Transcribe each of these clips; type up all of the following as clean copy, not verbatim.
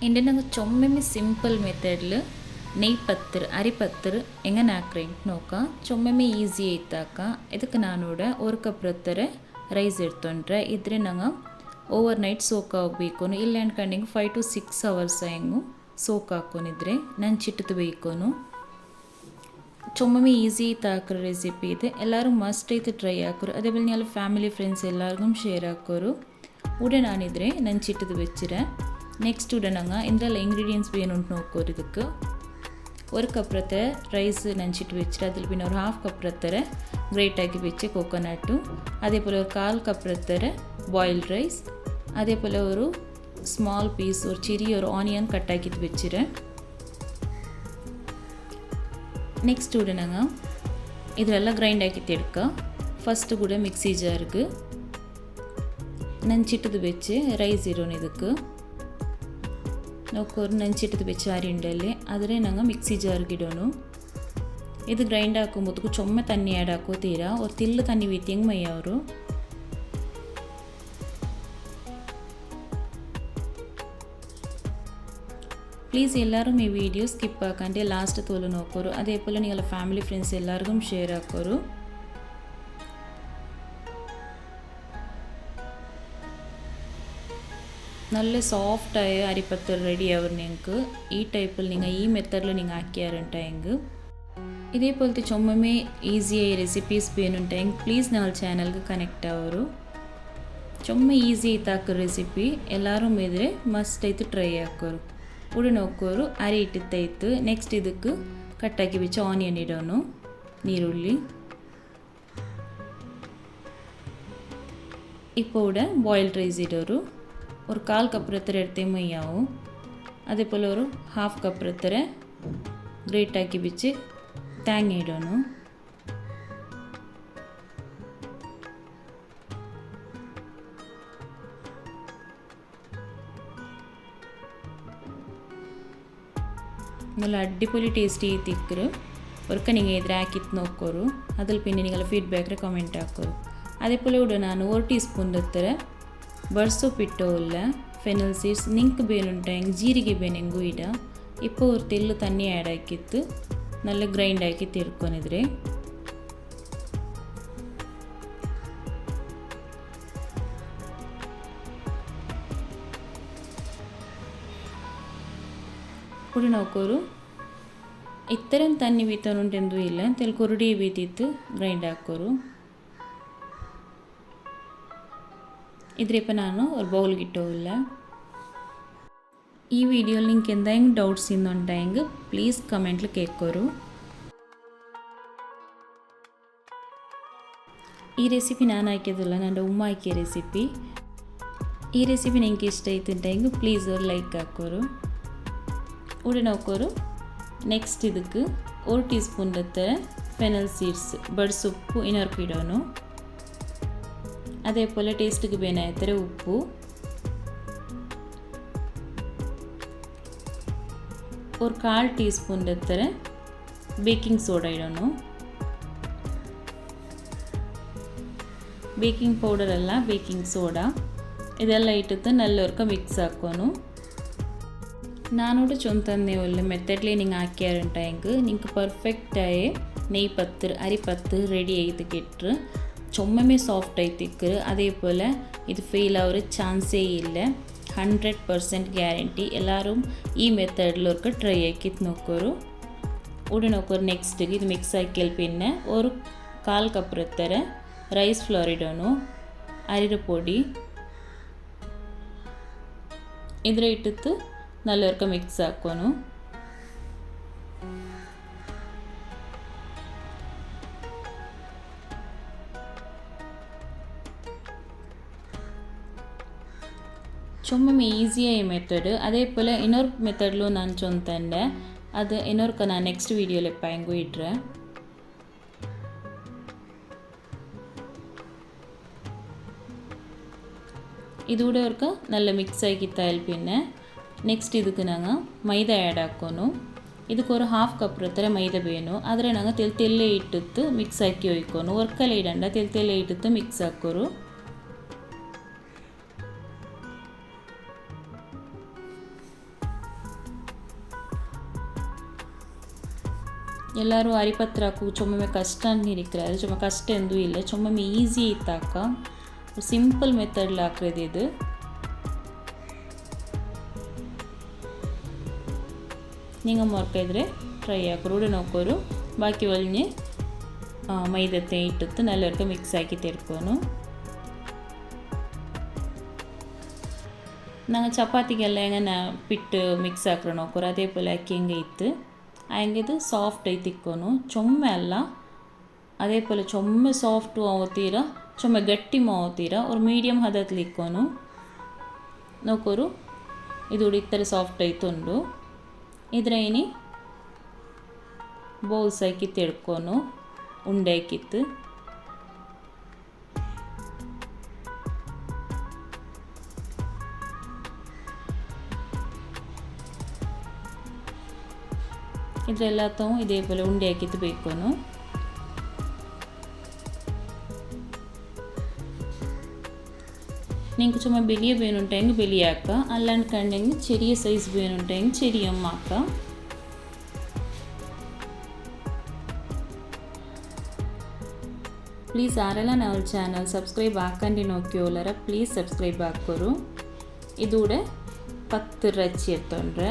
ಇಂಡೆ ನಂಗೆ ಚೊಮ್ಮೆಮ್ಮೆ ಸಿಂಪಲ್ ಮೆಥಡ್ಲು ನೆಯ್ ಪತ್ತರ್ ಅರಿ ಪತ್ತರ್ ಎಂಗನೆ ಹಾಕ್ರೆಂಟ್ ನೋಕ ಚೊಮ್ಮೆಮ್ಮೆ ಈಸಿ ಐತಾಕ ಇದಕ್ಕೆ ನಾನೂಡ 1 cup ರತ್ತರ rice ಇಡ್ತೊಂಡ್ರೆ ಇದ್ರೆ ನಂಗೆ ಓವರ್ ನೈಟ್ ಸೋಕ್ ಆಗಬೇಕು ಇಲ್ಲ ಅನ್ಕಂಡಿಂಗ್ 5 to 6 hours ಹೆಂಗು ಸೋಕ್ ಹಾಕೊಂಡಿದ್ರೆ ನಾನು ಚಿಟ್ಟದು ಬೇಯ್ಕೊನು ಚೊಮ್ಮಮ್ಮೆ ಈಸಿ ಐತಾಕ್ರ ರೆಸಿಪಿ ಇದೆ ಎಲ್ಲರೂ ಮಸ್ಟ್ ಐತೆ ಟ್ರೈ ಹಾಕೋರು അതേപോലെ ഞാൻ ಫ್ಯಾಮಿಲಿ ಫ್ರೆಂಡ್ಸ್ ಎಲ್ಲರಿಗೂ ಶೇರ್ ಹಾಕೋರು ಉಡೆ ನಾನಿದ್ರೆ ನನ್ನ ಚಿಟ್ಟದು വെച്ചിരെ ನೆಕ್ಸ್ಟ್ ಉಡನಂಗ ಇಂದ್ರಲ್ಲ ಇಂಗ್ರೀಡಿಯೆಂಟ್ಸ್ ಬೇನುಂಟು ನೋಕೋರು ಇದಕ್ಕೆ 1 ಕಪ್ ರತ್ತರ ರೈಸ್ ನೆಂಚಿಟ್ಟು വെച്ചിട്ട് അതിൽ പിന്നെ ഒരു 1/2 കപ്പ് രത്തര ഗ്രേറ്റ് ആക്കി വെച്ച് കോക്കനട്ട് അതേപോലെ ഒരു 1/4 കപ്പ് രത്തര ബോയിൽഡ് റൈസ് അതേപോലെ ഒരു സ്മോൾ പീസ് ഒരു ചെറിയ ഒരു ഓണിയൻ കട്ട് ആക്കിയിട്ട് വെച്ചിട്ട് ನೆಕ್ಸ್ಟ್ ಉಡನಂಗ ಇದರೆಲ್ಲ ಗ್ರೈಂಡ್ ಆಕಿತ್ತು എടുക്കുക ಫಸ್ಟ್ ಕೂಡ ಮಿಕ್ಸಿ ಜಾರ್ಗೆ ನೆಂಚಿಟ್ಟದು വെച്ച് ರೈಸ್ ಇರೋಣ ಇದಕ್ಕೆ ನೋಕೋರು ನೆಂಚಿಟ್ಟದು വെച്ച് അരിണ്ടല്ലേ അതിനെ ഞങ്ങൾ മിക്സി ജാർക്ക് ഇടണു ഇത് ഗ്രൈൻഡ് ആക്കുമ്പോഴത്തേക്ക് ചുമ തന്നി ആഡ് ആക്കോ തീരാ ഒരു തില്ല് തന്നി വീത്തിയെങ്കിൽ മയ്യാവರು ಪ್ಲೀಸ್ ಎಲ್ಲರೂ ಈ ವಿಡಿಯೋ ಸ್ಕಿಪ್ ಹಾಕಂಡೆ ಲಾಸ್ಟ್ ತೋಲು ನೋಕೋರು അതേപോലെ നിങ്ങളുടെ ഫാമിലി ഫ്രണ്ട്സ് എല്ലാവർക്കും ഷെയർ ആക്കോರು നല്ല സോഫ്റ്റായ അരിപ്പത്തർ റെഡി ആവും നിങ്ങൾക്ക് ഈ ടൈപ്പിൽ നിങ്ങൾ ഈ മെത്തേഡിൽ നിങ്ങൾ ആക്കിയാറുണ്ടെങ്കിൽ ഇതേപോലത്തെ ചുമ്മമേ ഈസിയായ റെസിപ്പീസ് വേணுണ്ടെങ്കിൽ പ്ലീസ് ഞങ്ങൾ ചാനൽക്ക് കണക്റ്റ് ആവರು ചുമ്മ ഈസി ആയിത്താക്ക ರೆಸಿಪಿ ಎಲ್ಲರೂ ಇದ್ರೆ ಮಸ್ಟ್ ಐತೆ ಟ್ರೈ ಹಾಕೋರು ಉಡಿ ನೋಕೋರು ಅರಿ ಇಟ್ಟಿತ್ತೈತು ನೆಕ್ಸ್ಟ್ ಇದಕ್ಕೆ ಕಟ್ಟಾಕಿ വെച്ച ಆನಿಯನ್ ಇಡೋನು ನೀರುಳ್ಳಿ ഇപ്പോൾ ഇവിടെ ബോയിൽഡ് റൈസ് ഇടോರು ഒരു 1/4 കപ്പ് രത്തര എടുത്തേ മയ്യാവും അതേപോലെ ഒരു 1/2 കപ്പ് രത്തര ഗ്രേറ്റ് ആക്കി വെച്ച് തേങ്ങ ഇടോನು നല്ല അടിപൊളി ടേസ്റ്റ് ചെയ്തിരിക്കും ഒരിക്കൽ നിങ്ങൾ ഇതിൽ ആക്കിയിട്ട് നോക്കോರು അതിൽ പിന്നെ നിങ്ങളുടെ ഫീഡ്ബാക്കിൽ കമൻറ്റ് ആക്കോರು അതേപോലെ ഇവിടെ ನಾನು 1 ടീസ്പൂൺ രത്തര ಬರ್ಸೊಪ್ಪು ಇಟ್ಟೋಲ್ಲ ಫೆನಲ್ ಸೀಡ್ಸ್ ನಿಂಕ್ ಬೇನುಂಟೆಂಗೆ ಜೀರಿಗೆ ಬೇನೆಂಗೂ ಇಡ ഇപ്പോൾ ഒരു തെല്ല് തന്നി ആഡ് ആക്കിയിട്ട് നല്ല ഗ്രൈൻഡ് ആക്കി തീർക്കൊനിದ್ರೆ കൂടി നോക്കോರು ഇത്തരം തന്നി വീത്തനുണ്ടെന്തೂ ಇಲ್ಲ ತೆಲ್ ಕುರುಡಿ ಬೀತಿತ್ತು ಗ್ರೈಂಡ್ ಹಾಕೋರು ಇದ್ರೆ ഇപ്പോൾ ನಾನು ഒരു ബൗളിൽ ഇട്ടോല്ല ഈ വീഡിയോയിൽ നിങ്ങൾക്ക് എന്തെങ്കിലും ഡൗട്ട്സ് ഇന്നുണ്ടെങ്കിൽ പ്ലീസ് കമൻറ്റിൽ കേൾക്കോരു ഈ റെസിപ്പി ഞാൻ ആക്കിയതല്ല എൻ്റെ ഉമ്മ ആക്കിയ റെസിപ്പി ഈ റെസിപ്പി നിങ്ങൾക്ക് ഇഷ്ടമായിട്ടുണ്ടെങ്കിൽ പ്ലീസ് ഒരു ലൈക്ക് ಹಾಕೋರು ಉಡಿ ನೋಕೋರು ನೆಕ್ಸ್ಟ್ ಇದಕ್ಕೆ 1 ಟೀಸ್ಪೂನ್ ರತ್ತರ ಫೆನಲ್ ಸೀಡ್ಸ್ ಬಡ್ಸೊಪ್ಪು ಇನರ್ಕು ಇಡೋನು അതേപോലെ ടേസ്റ്റിക്ക് വേണ്ടത്ര ഉപ്പ് ഒരു 1/4 ടീസ്പൂൺ രത്തര ಬೇಕಿಂಗ್ ಸೋಡಾ ಇಡೋನು ಬೇಕಿಂಗ್ ಪೌಡರ್ ಅಲ್ಲ ಬೇಕಿಂಗ್ ಸೋಡಾ ಇದೆಲ್ಲ ಇಟ್ಟಿತ್ತು ನಲ್ಲವರ್ಕ ಮಿಕ್ಸ್ ಹಾಕೋನು നാനോട് ചൊന്തന്നെ ഉള്ള മെത്തേഡിൽ നിങ്ങൾ ആക്കിയാറുണ്ടെങ്കിൽ നിങ്ങൾക്ക് പെർഫെക്റ്റായി നെയ് പത്ത് അരിപ്പത്ത് റെഡി ചെയ്ത് കിട്ടും ചുമ്മമേ സോഫ്റ്റ് ആയിത്തിക്ക് അതേപോലെ ഇത് ഫെയിൽ ആ ഒരു ചാൻസേ ഇല്ല 100% ಗ್ಯಾರಂಟಿ ಎಲ್ಲರೂ ಈ ಮೆಥಡ್ಲೋರ್ಗೆ ಟ್ರೈ ಆಕಿತ್ತು ನೋಕೋರು ಉಡಿ ನೋಕೋರು ನೆಕ್ಸ್ಟಿಗೆ ಇದು ಮಿಕ್ಸ್ ಆಕಿಲ್ പിന്നെ ഒരു 1/4 കപ്പ് ರತ್ತರ ರೈಸ್ ಫ್ಲೋರ್ ಇಡೋನು ಅರಿರ ಪೊಡಿ ಇದ್ರ ಇಟ್ಟಿತ್ತು നല്ലവർക്ക് മിക്സ് ആക്കോನು ചുമ്മാ ഈസിയായ മെത്തേഡ് അതേപോലെ ಇನ್ನೊಂದು ಮೆಥಡ್ಲು ನಾನು ಚೊಂತಂಡೆ ಅದು ಇನ್ನೊಂದು ನಾನು ನೆಕ್ಸ್ಟ್ ವಿಡಿಯೋಲಿ ಪಾಯಿಂಗು ಇಟ್ರೆ ഇതുകൂടെ അവർക്ക് നല്ല മിക്സ് ആക്കിത്താൽ പിന്നെ ನೆಕ್ಸ್ಟ್ ಇದಕ್ಕೆ ನಂಗೆ ಮೈದಾ ಆ್ಯಡ್ ಹಾಕೋನು ಇದಕ್ಕೆ ഒരു 1/2 ಕಪ್ ರತ್ತರ ಮೈದಾ ಬೇನು ಆದರೆ ನಂಗೆ ತೆಲ್ಲೆ ಇಟ್ಟಿತ್ತು ಮಿಕ್ಸ್ ಹಾಕಿ ಒಯ್ಕೋನು ವರ್ಕಲ್ಲಿ ಇಡಂಡ ತೆಲ್ಲೆ ಇಟ್ಟಿತ್ತು ಮಿಕ್ಸ್ ಹಾಕೋರು ಎಲ್ಲರೂ ಅರಿಪತ್ರ ಹಾಕು ಚೊಮ್ಮೆ ಕಷ್ಟ ಅಂತಿರಿಕ್கிறாரு ಚೊಮ್ಮ ಕಷ್ಟ ಎಂದೂ ಇಲ್ಲ ಚೊಮ್ಮೆ ಈಸಿ ಇತ್ತಾಕ ಸಿಂಪಲ್ ಮೆಥಡ್ಲ ಹಾಕ್ರದು ಇದು ನೀವು ಮಾಡ್ಕಿದ್ರೆ ಟ್ರೈ ಹಾಕೋರು ಉಡ ನೋಕೋರು ಬಾಕಿ ಒಳ್ಳೆ ಮೈದತ್ತೆ ಇಟ್ಟು ನಲ್ಲವರೆಗೆ ಮಿಕ್ಸ್ ಹಾಕಿ ತೆರ್ಕೋನು ನಂಗೆ ಚಪಾತಿಗೆಲ್ಲ ಹೆಂಗೆ ಪಿಟ್ಟು ಮಿಕ್ಸ್ ಹಾಕ್ರೆ ನೋಕೋರು ಅದೇ ಪೋಲೆ ಅಕ್ಕಿ ಹೆಂಗೆ ಇತ್ತು ಹಂಗಿದು ಸಾಫ್ಟ್ ಐತಿ ತಿಕ್ಕೋನು ಚೊಮ್ಮೆ ಅಲ್ಲ ಅದೇ ಪೋಲೆ ಚೊಮ್ಮೆ ಸಾಫ್ಟು ಆವತ್ತೀರ ಚೊಮ್ಮೆ ಗಟ್ಟಿ ಮಾವತ್ತೀರ ಅವ್ರು ಮೀಡಿಯಮ್ ಹದತ್ಲಿ ಇಕ್ಕೋನು ನೋಕೋರು ಇದು ಇತ್ತರ ಸಾಫ್ಟ್ ಐತುಂಡು ಇದ್ರ ಏನಿ ಬೌಲ್ಸ್ ಹಾಕಿ ತೆಡ್ಕೋನು ಉಂಡೆ ಹಾಕಿತ್ತು ಇದ್ರೆಲ್ಲತ್ತೂ ಇದೇ ಪೋಲೆ ಉಂಡೆ ಹಾಕಿತ್ತು ಬೇಕೋನು നിങ്ങൾക്ക് ചുമ്മാ വലിയ വേനുണ്ടെങ്കിൽ വലിയ ആക്കുക അല്ലാണ്ടുണ്ടെങ്കിൽ ചെറിയ സൈസ് വേനുണ്ടെങ്കിൽ ചെറിയ ആക്കുക ಪ್ಲೀಸ್ ಯಾರೆಲ್ಲ ನಾವು ಚಾನಲ್ ಸಬ್ಸ್ಕ್ರೈಬ್ ಹಾಕೊಂಡು ನೋಕ್ಯೋಲರ ಪ್ಲೀಸ್ ಸಬ್ಸ್ಕ್ರೈಬ್ ಹಾಕೋರು ಇದೂಡೆ 10 ರಚ್ಚಿ ಇರ್ತೊಂಡ್ರೆ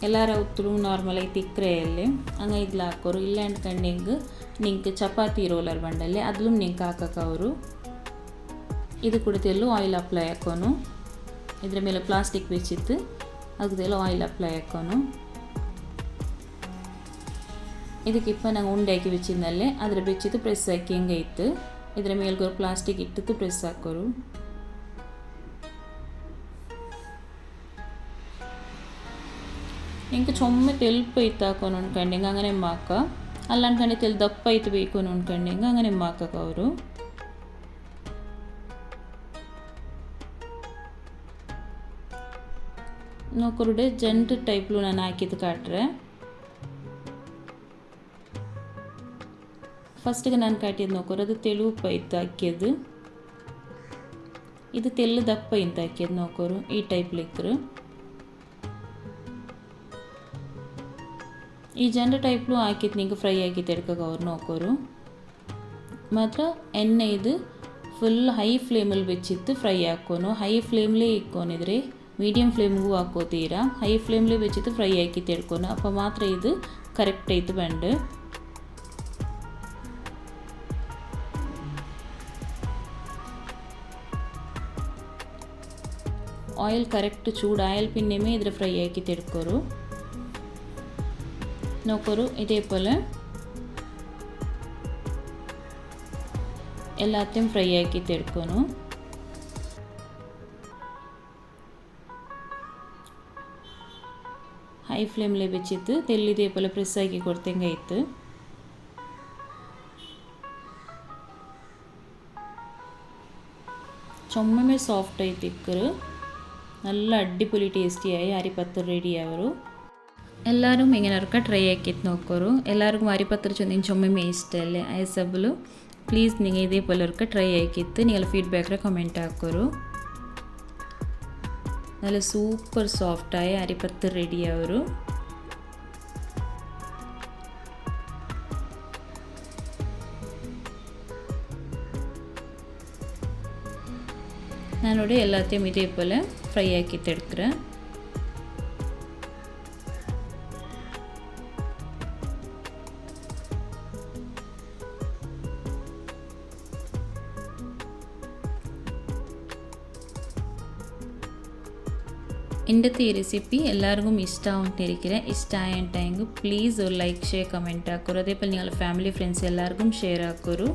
ಎಲ್ಲಾರ ಉತ್ತರು ನಾರ್ಮಲಾಗಿ ತಿಕ್ಕರೆಯಲ್ಲಿ ಹಂಗೆ ಇದ್ಲ ಹಾಕೋರು ಇಲ್ಲ ಅಂದ್ಕೊಂಡೆಂಗೆ ನಿಂಗೆ ಚಪಾತಿ ರೋಲರ್ ಬಂಡಲ್ಲಿ ಅದ್ಲೂ ನಿಂಗೆ ಹಾಕಕ್ಕವರು ಇದು ಕುಡಿತೆಲ್ಲೂ ಆಯಿಲ್ ಅಪ್ಲೈ ಹಾಕೋನು ಇದ್ರ ಮೇಲೆ ಪ್ಲಾಸ್ಟಿಕ್ ಬೆಚ್ಚಿತ್ತು ಅದಕ್ಕೆಲ್ಲ ಆಯಿಲ್ ಅಪ್ಲೈ ಹಾಕೋನು ಇದಕ್ಕಿಪ್ಪ ನಂಗೆ ಉಂಡೆ ಹಾಕಿ ಬೆಚ್ಚಿದ್ನಲ್ಲೇ ಅದರ ಬೆಚ್ಚಿತ್ತು ಪ್ರೆಸ್ ಹಾಕಿ ಹೆಂಗೆ ಇತ್ತು ಇದರ ಮೇಲ್ಗೋರು ಪ್ಲಾಸ್ಟಿಕ್ ಇಟ್ಟಿತ್ತು ಪ್ರೆಸ್ ಹಾಕೋರು ಇಂಕ ಚೊಮ್ಮೆ ತೆಲ್ಪ ಇತ್ತು ಹಾಕೋನು ಅನ್ಕೊಂಡೆಂಗೆ ಹಂಗನೆ ಮಾಕ ಅಲ್ಲ ಅನ್ಕೊಂಡೆ ತೆಲ್ ದಪ್ಪ ಇತ್ತು ಬೇಕು ಅನ್ಕೊಂಡೆಂಗೆ ಹಂಗನೆ ಮಾಕಕ್ಕೆ ಅವರು ನೋಕರುಡೆ ಜಂಟ್ ಟೈಪ್ಲು ನಾನು ಹಾಕಿದ್ದು ಕಾಟ್ರೆ ಫಸ್ಟಿಗೆ ನಾನು ಕಾಟಿದ್ದು ನೋಕೋರು ಅದು ತೆಳುಪ ಇತ್ತು ಹಾಕಿದ್ದು ಇದು ತೆಲ್ಲು ದಪ್ಪ ಇಂತ ಹಾಕಿದ್ದು ನೋಕೋರು ಈ ಟೈಪ್ ಲಿಕ್ಕರು ಈ ಜಂಡ ಟೈಪ್ಲು ಹಾಕಿತ್ತು ನಿಂಗೆ ಫ್ರೈ ಆಗಿತ್ತು ಎಡ್ಕಕ್ಕೆ ಅವ್ರು ನೋಕೋರು ಮಾತ್ರ ಎಣ್ಣೆ ಇದು ಫುಲ್ ಹೈ ಫ್ಲೇಮಲ್ಲಿ ಬೆಚ್ಚಿತ್ತು ಫ್ರೈ ಹಾಕೋನು ಹೈ ಫ್ಲೇಮ್ಲೇ ಇಕ್ಕೋನಿದ್ರೆ ಮೀಡಿಯಮ್ ಫ್ಲೇಮ್ಗೂ ಹಾಕೋತೀರಾ ಹೈ ಫ್ಲೇಮ್ಲೇ ಬೆಚ್ಚಿತ್ತು ಫ್ರೈ ಹಾಕಿ ತೆಡ್ಕೊನು ಅಪ್ಪ ಮಾತ್ರ ಇದು ಕರೆಕ್ಟ್ ಐತು ಬಂಡು ಆಯಿಲ್ ಕರೆಕ್ಟ್ ಚೂಡು ಆಯಿಲ್ ಪಿನ್ನೆಮೇ ಇದ್ರೆ ಫ್ರೈ ಹಾಕಿ ತೆಡ್ಕೋರು ನೋಕೋರು ಇದೇ ಪೋಲೆ ಎಲ್ಲத்தையும் ಫ್ರೈ ಹಾಕಿ ತೆಡ್ಕೋನು ಹೈ ಫ್ಲೇಮ್ಲೇ ಬೆಚ್ಚಿತ್ತು ತೆಲ್ಲಿದೇ ಪೋಲೆ ಪ್ರೆಸ್ ಹಾಕಿ ಕೊಡ್ತಂಗೆ ಇತ್ತು ചൊമ്മമേ സോഫ്റ്റ് ആയി തിക്കറ് നല്ല അടിപൊളി ടേസ്റ്റിയായി അരിപ്പത്തർ റെഡി ആവరు എല്ലാവരും ഇങ്ങനെ ട്രൈ ആക്കിയിട്ട് നോക്കോರು എല്ലാവർക്കും അരിപ്പത്തർ ചൊമ്മമേ ഇഷ്ടമല്ലേ ആ സബಲು ಪ್ಲೀಸ್ നിങ്ങൾ ഇതേപോലെ ട്രൈ ആക്കിയിട്ട് നിങ്ങൾ ഫീഡ്ബാക്കിൽ കമൻറ്റ് ആക്കോರು നല്ല സൂപ്പർ സോഫ്റ്റായ അരിപ്പത്തർ റെഡി ആവರು நானோட எல்லாத்தையும் இதே போல் ஃப்ரை ஆக்கிட்டு எடுக்கிறேன் ഇന്നത്തെ ഈ റെസിപ്പി എല്ലാവർക്കും ഇഷ്ടമായിട്ടിരിക്കണേ ഇഷ്ടമായിട്ടെങ്കിൽ പ്ലീസ് ഒരു ലൈക്ക് ഷെയർ കമൻറ്റ് ആക്കോರು അതേപോലെ നിങ്ങളുടെ ഫാമിലി ഫ്രണ്ട്സ് എല്ലാവർക്കും ഷെയർ ആക്കോರು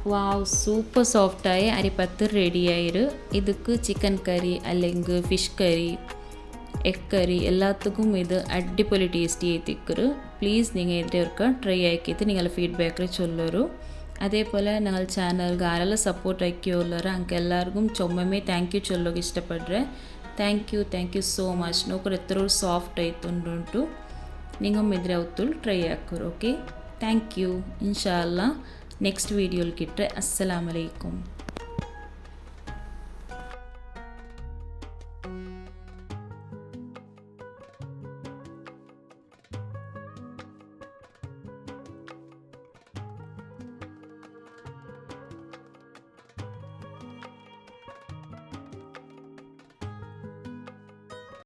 വാവ് സൂപ്പർ സോഫ്റ്റായ അരിപ്പത്തർ റെഡിയായിരു ಇದಕ್ಕೆ ചിക്കൻ കറി അല്ലെങ്കിൽ ഫിഷ് കറി എഗ് കറി എല്ലാத்துக்கும் ഇത് അടിപൊളി ടേസ്റ്റി ആയിത്തിക്കರು പ്ലീസ് നിങ്ങൾ ഇതിലേക്ക് ട്രൈ ആക്കിയിട്ട് നിങ്ങളുടെ ഫീഡ്ബാക്കിൽ ചൊല്ലോರು അതേപോലെ ഞങ്ങൾ ചാനൽಗೆ ആരെല്ലാം സപ്പോർട്ട് ആക്കിയോല്ലರು ಅಂಕ ಎಲ್ಲರಿಗೂ ಚೊಮ್ಮೆ ಥ್ಯಾಂಕ್ ಯು ಚೊಲ್ಲೋಗೆ ಇಷ್ಟಪಡ್ರೆ ಥ್ಯಾಂಕ್ ಯು ಸೋ ಮಚ್ ನೋಕರು ಎತ್ತರೋ ಸಾಫ್ಟ್ ಆಯ್ತು ನಿಂಗೊಮ್ಮೆ ಇದ್ರೆ ಅವತ್ತು ಟ್ರೈ ಹಾಕೋರು ಓಕೆ ಥ್ಯಾಂಕ್ ಯು ಇನ್ಶಾ ಅಲ್ಲಾ ನೆಕ್ಸ್ಟ್ ವೀಡಿಯೋಲಿ ಕಿಟ್ರೆ ಅಸ್ಸಲಾಮು ಅಲೈಕುಮ್